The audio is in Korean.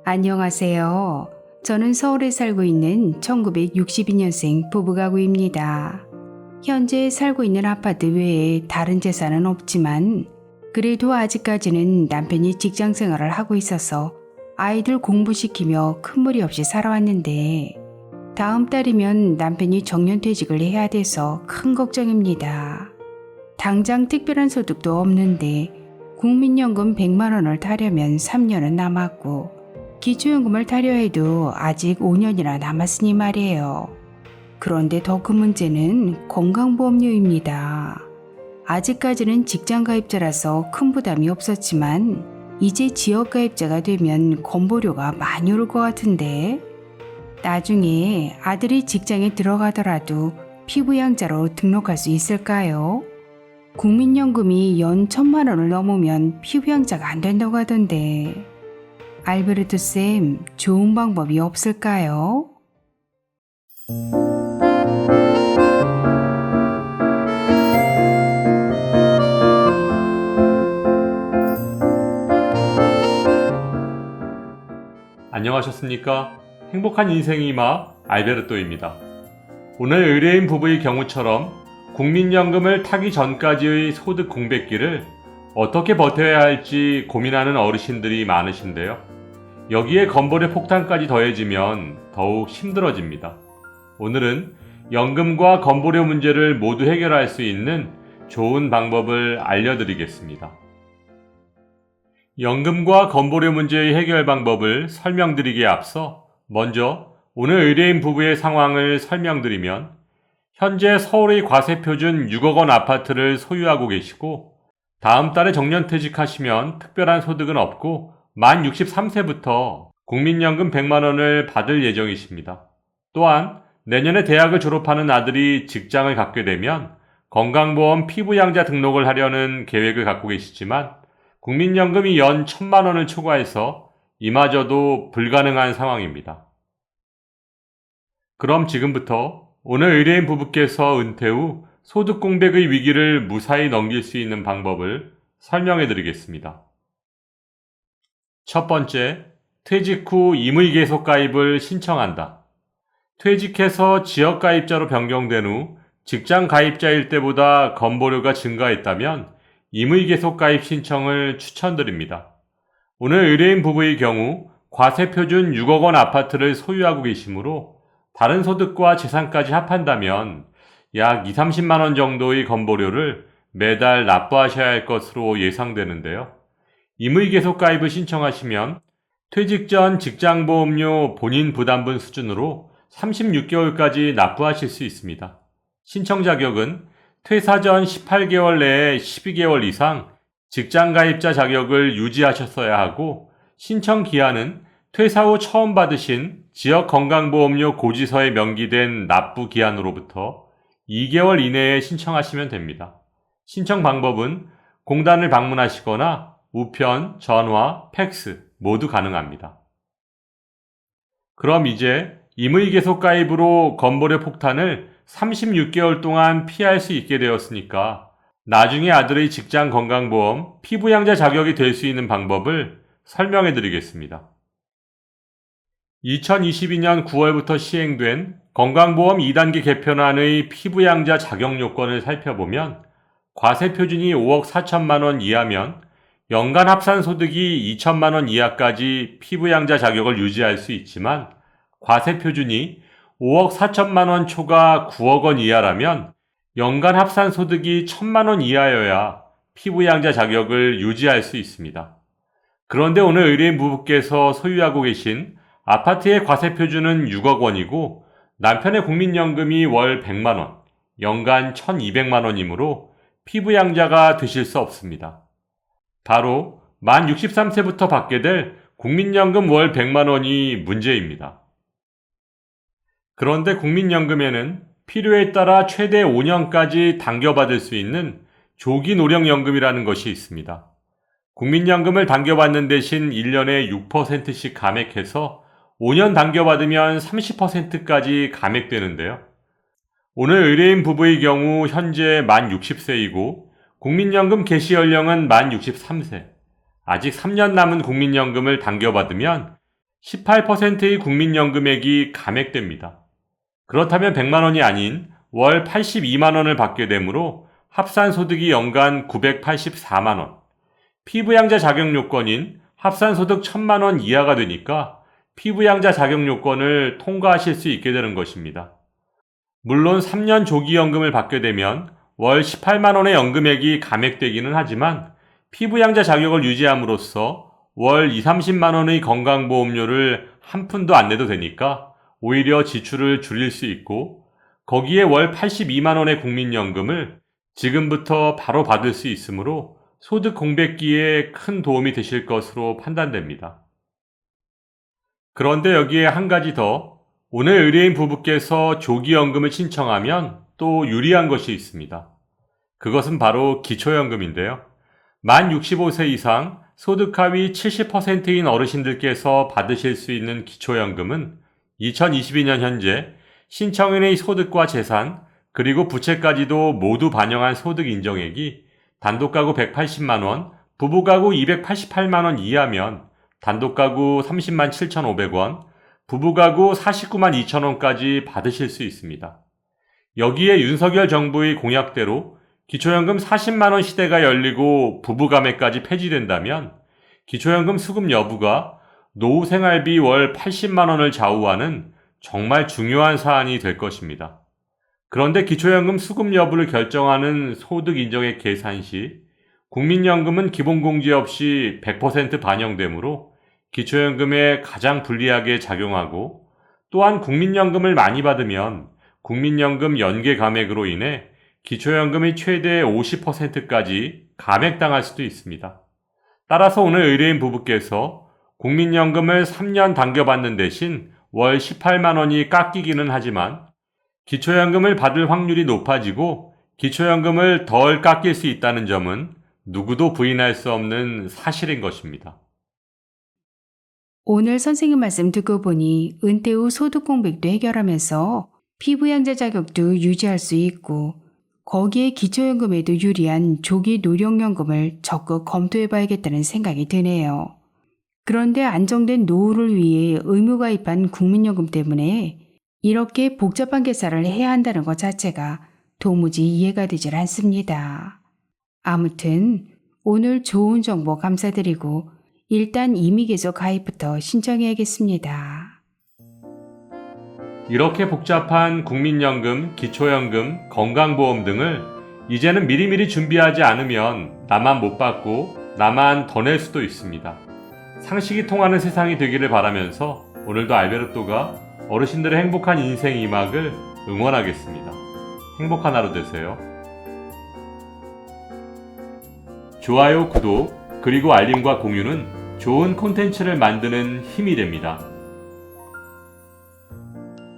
안녕하세요. 저는 서울에 살고 있는 1962년생 부부가구입니다. 현재 살고 있는 아파트 외에 다른 재산은 없지만 그래도 아직까지는 남편이 직장 생활을 하고 있어서 아이들 공부시키며 큰 무리 없이 살아왔는데 다음 달이면 남편이 정년퇴직을 해야 돼서 큰 걱정입니다. 당장 특별한 소득도 없는데 국민연금 100만 원을 타려면 3년은 남았고 기초연금을 타려 해도 아직 5년이나 남았으니 말이에요. 그런데 더 큰 문제는 건강보험료입니다. 아직까지는 직장가입자라서 큰 부담이 없었지만 이제 지역가입자가 되면 건보료가 많이 오를 것 같은데 나중에 아들이 직장에 들어가더라도 피부양자로 등록할 수 있을까요? 국민연금이 연 1,000만 원을 넘으면 피부양자가 안 된다고 하던데 알베르토 쌤, 좋은 방법이 없을까요? 안녕하셨습니까? 행복한 인생의 맛 알베르토입니다. 오늘 의뢰인 부부의 경우처럼 국민연금을 타기 전까지의 소득 공백기를 어떻게 버텨야 할지 고민하는 어르신들이 많으신데요. 여기에 건보료 폭탄까지 더해지면 더욱 힘들어집니다. 오늘은 연금과 건보료 문제를 모두 해결할 수 있는 좋은 방법을 알려드리겠습니다. 연금과 건보료 문제의 해결 방법을 설명드리기에 앞서 먼저 오늘 의뢰인 부부의 상황을 설명드리면 현재 서울의 과세표준 6억 원 아파트를 소유하고 계시고 다음 달에 정년퇴직하시면 특별한 소득은 없고 만 63세부터 국민연금 100만 원을 받을 예정이십니다. 또한 내년에 대학을 졸업하는 아들이 직장을 갖게 되면 건강보험 피부양자 등록을 하려는 계획을 갖고 계시지만 국민연금이 연 1,000만 원을 초과해서 이마저도 불가능한 상황입니다. 그럼 지금부터 오늘 의뢰인 부부께서 은퇴 후 소득 공백의 위기를 무사히 넘길 수 있는 방법을 설명해 드리겠습니다. 첫 번째, 퇴직 후 임의계속 가입을 신청한다. 퇴직해서 지역가입자로 변경된 후 직장 가입자일 때보다 건보료가 증가했다면 임의계속 가입 신청을 추천드립니다. 오늘 의뢰인 부부의 경우 과세표준 6억 원 아파트를 소유하고 계시므로 다른 소득과 재산까지 합한다면 약 20-30만 원 정도의 건보료를 매달 납부하셔야 할 것으로 예상되는데요. 임의계속 가입을 신청하시면 퇴직 전 직장보험료 본인 부담분 수준으로 36개월까지 납부하실 수 있습니다. 신청 자격은 퇴사 전 18개월 내에 12개월 이상 직장가입자 자격을 유지하셨어야 하고 신청 기한은 퇴사 후 처음 받으신 지역건강보험료 고지서에 명기된 납부 기한으로부터 2개월 이내에 신청하시면 됩니다. 신청 방법은 공단을 방문하시거나 우편, 전화, 팩스 모두 가능합니다. 그럼 이제 임의계속 가입으로 건보료 폭탄을 36개월 동안 피할 수 있게 되었으니까 나중에 아들의 직장 건강보험 피부양자 자격이 될 수 있는 방법을 설명해 드리겠습니다. 2022년 9월부터 시행된 건강보험 2단계 개편안의 피부양자 자격 요건을 살펴보면 과세표준이 5억 4천만 원 이하면 연간 합산 소득이 2천만 원 이하까지 피부양자 자격을 유지할 수 있지만 과세표준이 5억 4천만 원 초과 9억 원 이하라면 연간 합산 소득이 1,000만 원 이하여야 피부양자 자격을 유지할 수 있습니다. 그런데 오늘 의뢰인 부부께서 소유하고 계신 아파트의 과세표준은 6억 원이고 남편의 국민연금이 월 100만 원, 연간 1,200만 원이므로 피부양자가 되실 수 없습니다. 바로 만 63세부터 받게 될 국민연금 월 100만 원이 문제입니다. 그런데 국민연금에는 필요에 따라 최대 5년까지 당겨받을 수 있는 조기노령연금이라는 것이 있습니다. 국민연금을 당겨받는 대신 1년에 6%씩 감액해서 5년 당겨받으면 30%까지 감액되는데요. 오늘 의뢰인 부부의 경우 현재 만 60세이고 국민연금 개시 연령은 만 63세. 아직 3년 남은 국민연금을 당겨받으면 18%의 국민연금액이 감액됩니다. 그렇다면 100만 원이 아닌 월 82만 원을 받게 되므로 합산소득이 연간 984만 원, 피부양자 자격 요건인 합산소득 1000만 원 이하가 되니까 피부양자 자격 요건을 통과하실 수 있게 되는 것입니다. 물론 3년 조기연금을 받게 되면 월 18만 원의 연금액이 감액되기는 하지만 피부양자 자격을 유지함으로써 월 2, 30만 원의 건강보험료를 한 푼도 안 내도 되니까 오히려 지출을 줄일 수 있고 거기에 월 82만 원의 국민연금을 지금부터 바로 받을 수 있으므로 소득 공백기에 큰 도움이 되실 것으로 판단됩니다. 그런데 여기에 한 가지 더, 오늘 의뢰인 부부께서 조기연금을 신청하면 또 유리한 것이 있습니다. 그것은 바로 기초연금인데요. 만 65세 이상 소득 하위 70%인 어르신들께서 받으실 수 있는 기초연금은 2022년 현재 신청인의 소득과 재산 그리고 부채까지도 모두 반영한 소득 인정액이 단독가구 180만 원, 부부가구 288만 원 이하면 단독가구 30만 7,500원, 부부가구 49만 2천 원까지 받으실 수 있습니다. 여기에 윤석열 정부의 공약대로 기초연금 40만 원 시대가 열리고 부부감액까지 폐지된다면 기초연금 수급 여부가 노후 생활비 월 80만 원을 좌우하는 정말 중요한 사안이 될 것입니다. 그런데 기초연금 수급 여부를 결정하는 소득 인정액 계산 시 국민연금은 기본공제 없이 100% 반영되므로 기초연금에 가장 불리하게 작용하고 또한 국민연금을 많이 받으면 국민연금 연계 감액으로 인해 기초연금의 최대 50%까지 감액당할 수도 있습니다. 따라서 오늘 의뢰인 부부께서 국민연금을 3년 당겨받는 대신 월 18만 원이 깎이기는 하지만 기초연금을 받을 확률이 높아지고 기초연금을 덜 깎일 수 있다는 점은 누구도 부인할 수 없는 사실인 것입니다. 오늘 선생님 말씀 듣고 보니 은퇴 후 소득 공백도 해결하면서 피부양자 자격도 유지할 수 있고 거기에 기초연금에도 유리한 조기 노령연금을 적극 검토해봐야겠다는 생각이 드네요. 그런데 안정된 노후를 위해 의무가입한 국민연금 때문에 이렇게 복잡한 계산을 해야 한다는 것 자체가 도무지 이해가 되질 않습니다. 아무튼 오늘 좋은 정보 감사드리고 일단 임의계좌 가입부터 신청해야겠습니다. 이렇게 복잡한 국민연금, 기초연금, 건강보험 등을 이제는 미리미리 준비하지 않으면 나만 못 받고 나만 더 낼 수도 있습니다. 상식이 통하는 세상이 되기를 바라면서 오늘도 알베르토가 어르신들의 행복한 인생 2막을 응원하겠습니다. 행복한 하루 되세요. 좋아요, 구독, 그리고 알림과 공유는 좋은 콘텐츠를 만드는 힘이 됩니다.